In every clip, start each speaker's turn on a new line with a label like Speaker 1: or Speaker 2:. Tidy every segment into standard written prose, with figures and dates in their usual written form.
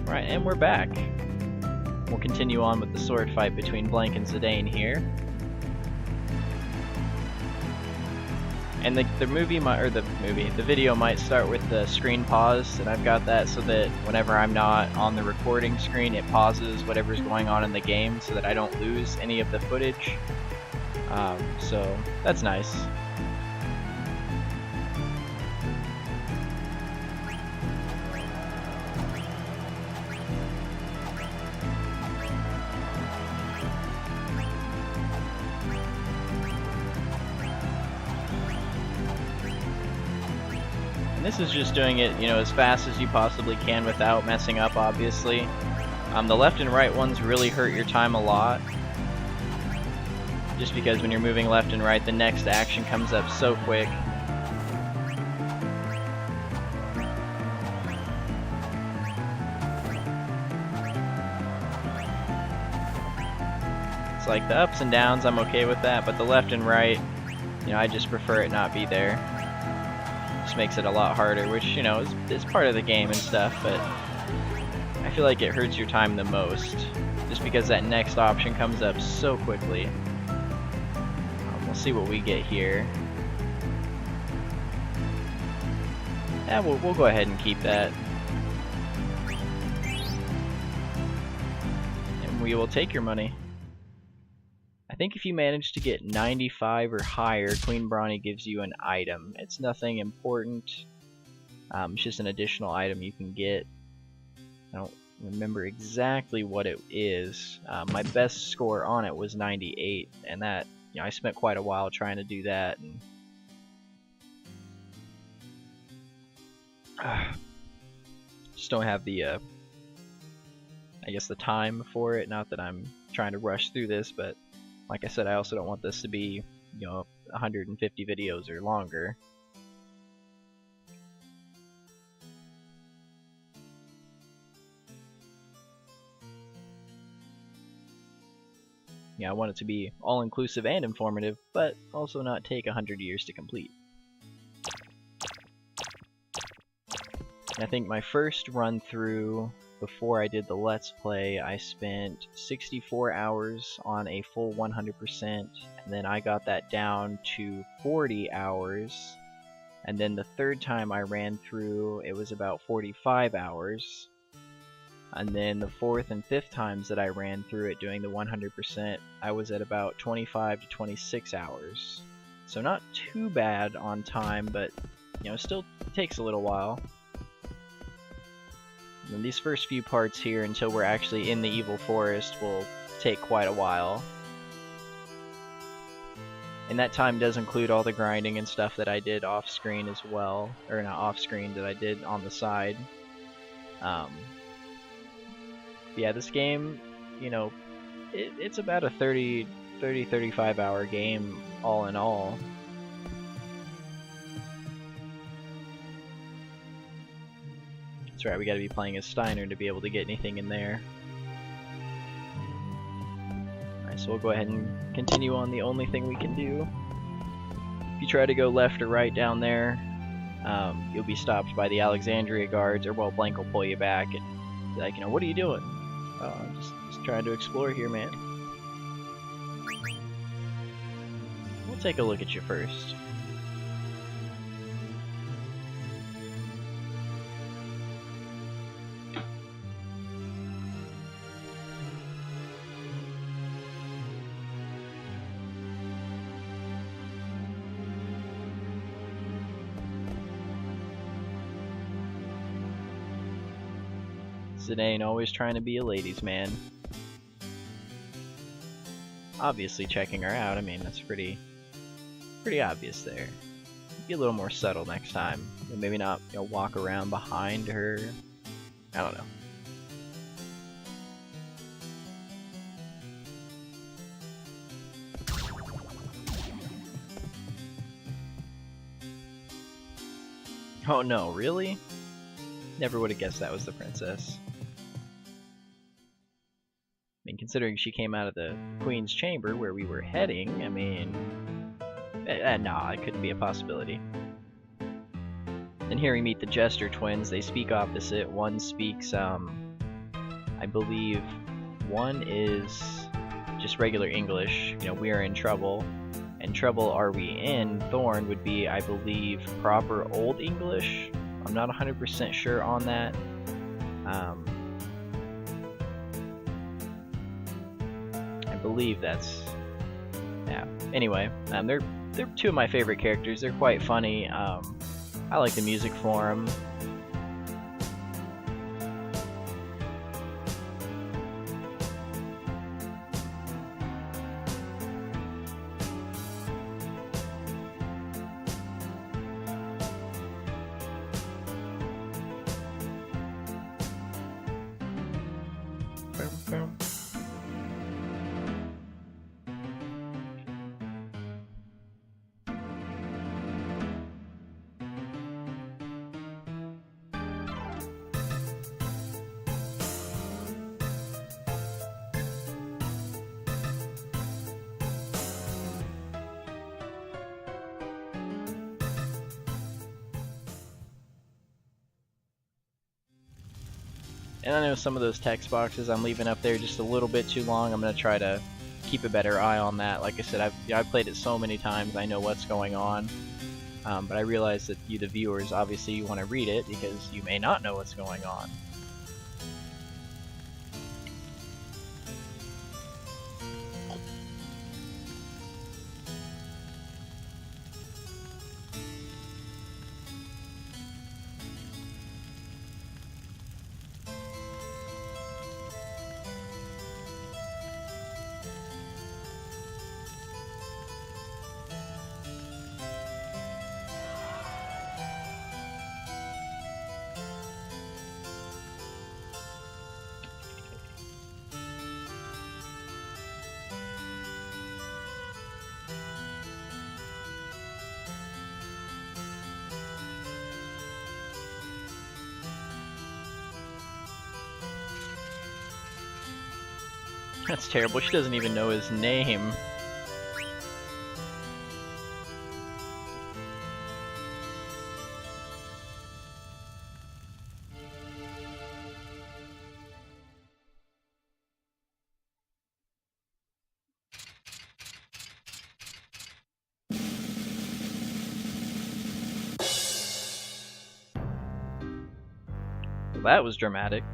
Speaker 1: Right, and we're back. We'll continue on with the sword fight between Blank and Zidane here. And the video might start with the screen pause, and I've got that so that whenever I'm not on the recording screen, it pauses whatever's going on in the game so that I don't lose any of the footage. So that's nice. And this is just doing it, as fast as you possibly can without messing up, obviously. The left and right ones really hurt your time a lot. Just because when you're moving left and right, the next action comes up so quick. It's like the ups and downs, I'm okay with that, but the left and right, I just prefer it not be there. Just makes it a lot harder, which, is part of the game and stuff, but I feel like it hurts your time the most, just because that next option comes up so quickly. We'll see what we get here. Yeah, we'll go ahead and keep that. And we will take your money. I think if you manage to get 95 or higher, Queen Brawny gives you an item. It's nothing important. It's just an additional item you can get. I don't remember exactly what it is. My best score on it was 98, and that, I spent quite a while trying to do that. And just don't have the, I guess, the time for it. Not that I'm trying to rush through this, but like I said, I also don't want this to be, 150 videos or longer. I want it to be all-inclusive and informative, but also not take 100 years to complete. And I think my first run-through before I did the Let's Play, I spent 64 hours on a full 100%, and then I got that down to 40 hours, and then the third time I ran through, it was about 45 hours, and then the fourth and fifth times that I ran through it doing the 100%, I was at about 25 to 26 hours. So not too bad on time, but still takes a little while. And these first few parts here, until we're actually in the Evil Forest, will take quite a while. And that time does include all the grinding and stuff that I did off-screen as well. Or not off-screen, that I did on the side. Yeah, this game, it's about a 35 hour game all in all. That's right, we gotta be playing as Steiner to be able to get anything in there. Alright, so we'll go ahead and continue on the only thing we can do. If you try to go left or right down there, you'll be stopped by the Alexandria guards, or Blank will pull you back and be like, what are you doing? I'm just trying to explore here, man. We'll take a look at you first. Zidane always trying to be a ladies' man. Obviously checking her out, I mean, that's pretty obvious there. Be a little more subtle next time. Maybe not, walk around behind her. I don't know. Oh no, really? Never would have guessed that was the princess. I mean, considering she came out of the Queen's Chamber where we were heading, I mean... no, it couldn't be a possibility. Then here we meet the Jester twins. They speak opposite. One speaks I believe one is just regular English, you know, we are in trouble. And trouble are we in, Thorn, would be, I believe, proper Old English. I'm not 100% sure on that. I believe that's, yeah. Anyway, they're two of my favorite characters. They're quite funny. I like the music for them. And I know some of those text boxes I'm leaving up there just a little bit too long. I'm going to try to keep a better eye on that. Like I said, I've played it so many times, I know what's going on. But I realize that you, the viewers, obviously you want to read it because you may not know what's going on. That's terrible, she doesn't even know his name. Well, that was dramatic.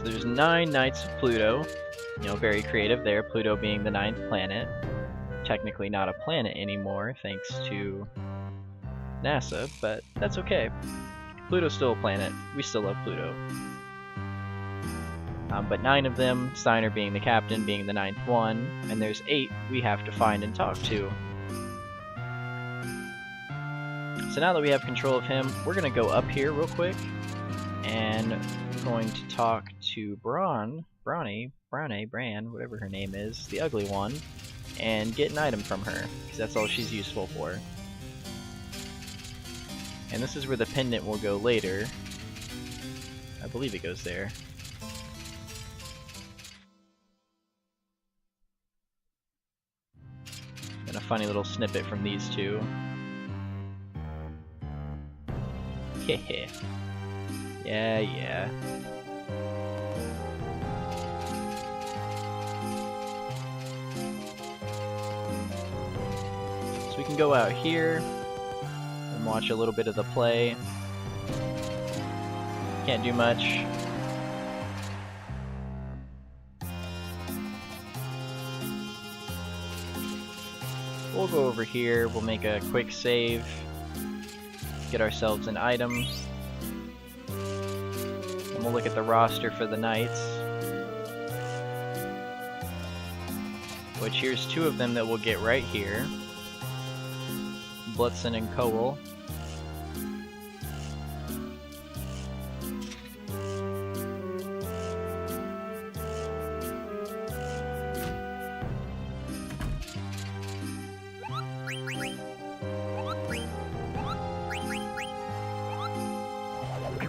Speaker 1: There's 9 Knights of Pluto. You know, very creative there, Pluto being the 9th planet. Technically not a planet anymore, thanks to NASA, but that's okay. Pluto's still a planet. We still love Pluto. But 9 of them, Steiner being the captain, being the 9th one, and there's 8 we have to find and talk to. So now that we have control of him, we're going to go up here real quick, and we're going to talk to Bran, whatever her name is, the ugly one, and get an item from her, because that's all she's useful for. And this is where the pendant will go later. I believe it goes there. And a funny little snippet from these two. Hehe. Yeah. So we can go out here and watch a little bit of the play. Can't do much. We'll go over here, we'll make a quick save, get ourselves an item, and we'll look at the roster for the Knights. Which here's 2 of them that we'll get right here. Blitzen and Cole.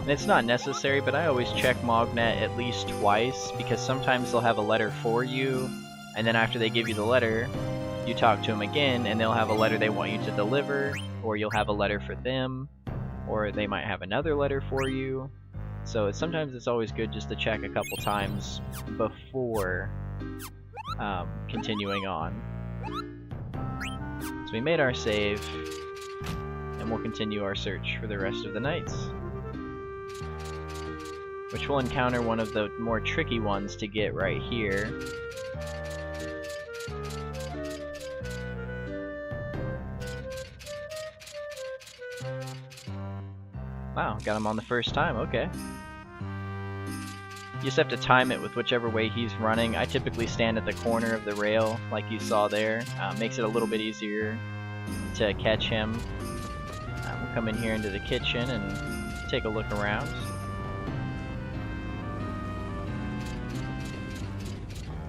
Speaker 1: And it's not necessary, but I always check Mognet at least twice, because sometimes they'll have a letter for you, and then after they give you the letter, you talk to them again, and they'll have a letter they want you to deliver, or you'll have a letter for them, or they might have another letter for you. So sometimes it's always good just to check a couple times before continuing on. So we made our save, and we'll continue our search for the rest of the nights, which we'll encounter one of the more tricky ones to get right here. Wow, got him on the first time, okay. You just have to time it with whichever way he's running. I typically stand at the corner of the rail, like you saw there. Makes it a little bit easier to catch him. We'll come in here into the kitchen and take a look around.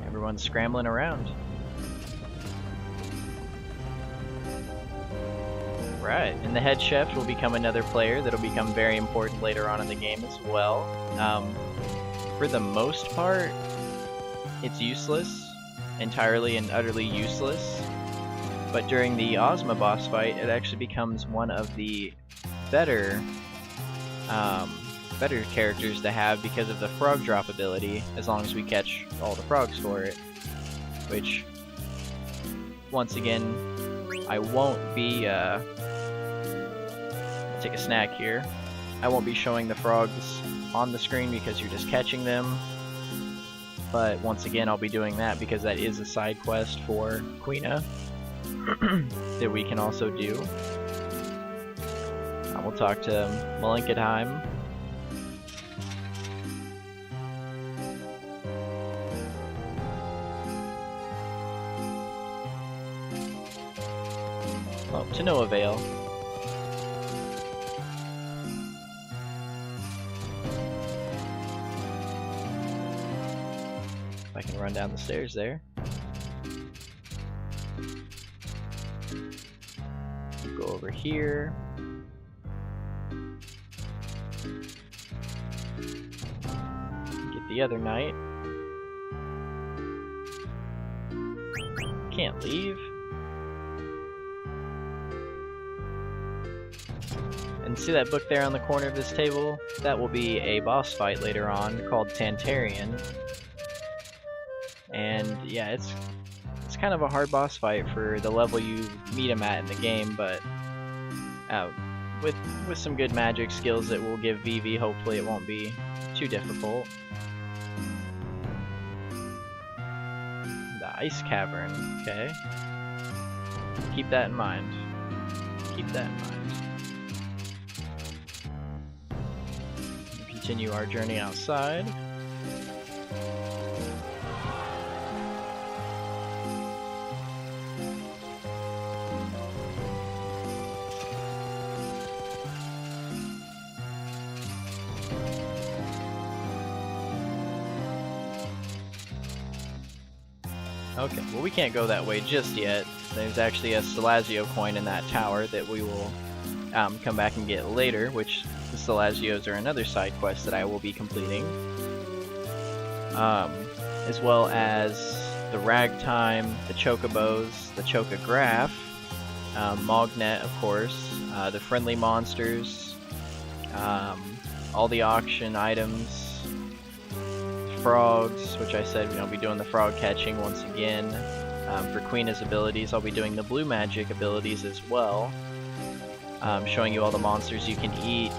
Speaker 1: Everyone's scrambling around. Right, and the head chef will become another player that'll become very important later on in the game as well. For the most part, it's useless, entirely and utterly useless, but during the Ozma boss fight, it actually becomes one of the better characters to have because of the frog drop ability, as long as we catch all the frogs for it, which, once again, I won't be, take a snack here. I won't be showing the frogs on the screen because you're just catching them, but once again I'll be doing that because that is a side quest for Quina that we can also do. We'll talk to Malinkheim. Oh, to no avail. I can run down the stairs there. Go over here. Get the other knight. Can't leave. And see that book there on the corner of this table? That will be a boss fight later on called Tantarian. And yeah, it's kind of a hard boss fight for the level you meet him at in the game, but with some good magic skills that will give Vivi, hopefully it won't be too difficult. The ice cavern, okay. Keep that in mind. Keep that in mind. We'll continue our journey outside. Okay, well we can't go that way just yet. There's actually a Salazio coin in that tower that we will come back and get later, which the Salazios are another side quest that I will be completing. As well as the Ragtime, the Chocobos, the Chocograph, Mognet of course, the friendly monsters, all the auction items, frogs, which I said I'll be doing the frog catching once again. For Quina's abilities, I'll be doing the blue magic abilities as well, showing you all the monsters you can eat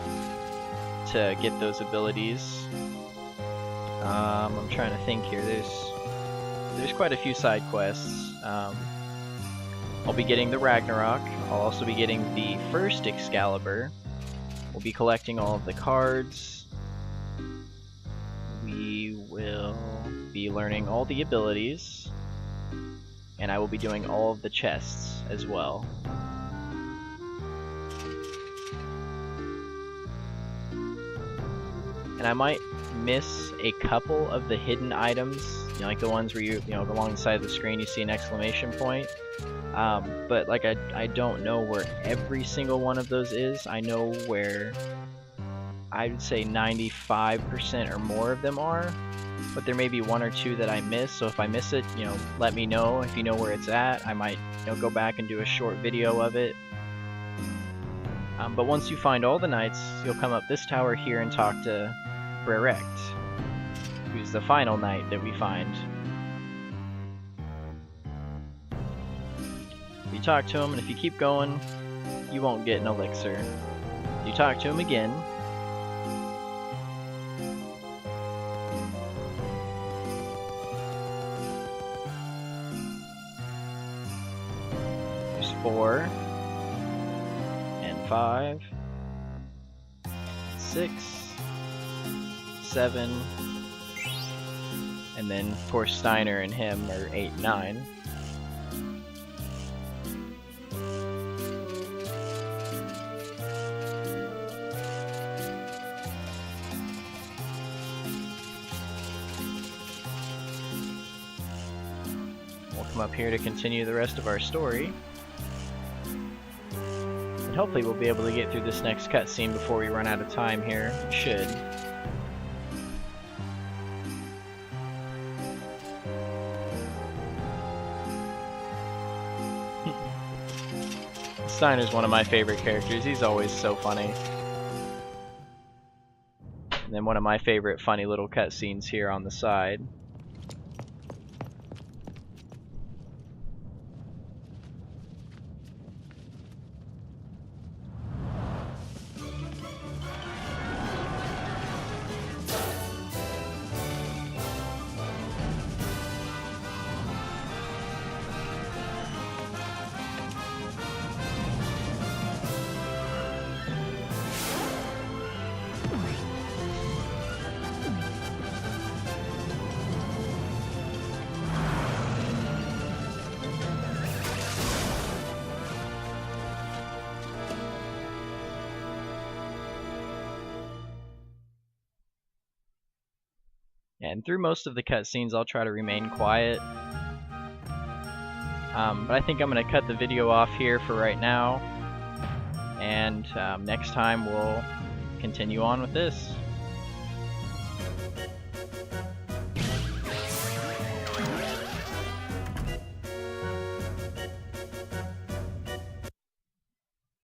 Speaker 1: to get those abilities. I'm trying to think here. There's quite a few side quests. I'll be getting the Ragnarok. I'll also be getting the first Excalibur. We'll be collecting all of the cards. We will be learning all the abilities, and I will be doing all of the chests as well. And I might miss a couple of the hidden items, like the ones where you along the side of the screen you see an exclamation point. But like I don't know where every single one of those is. I know where I would say 95% or more of them are, but there may be one or two that I miss, so if I miss it, you know, let me know. If you know where it's at, I might, you know, go back and do a short video of it. But once you find all the knights, you'll come up this tower here and talk to Brerect, who's the final knight that we find. You talk to him, and if you keep going, you won't get an elixir. You talk to him again. There's 4 and 5, 6, 7, and then of course Steiner and him are 8 and 9. Up here to continue the rest of our story, and hopefully we'll be able to get through this next cutscene before we run out of time here. We should. Steiner's one of my favorite characters. He's always so funny. And then one of my favorite funny little cutscenes here on the side. And through most of the cutscenes, I'll try to remain quiet. But I think I'm going to cut the video off here for right now. And next time we'll continue on with this.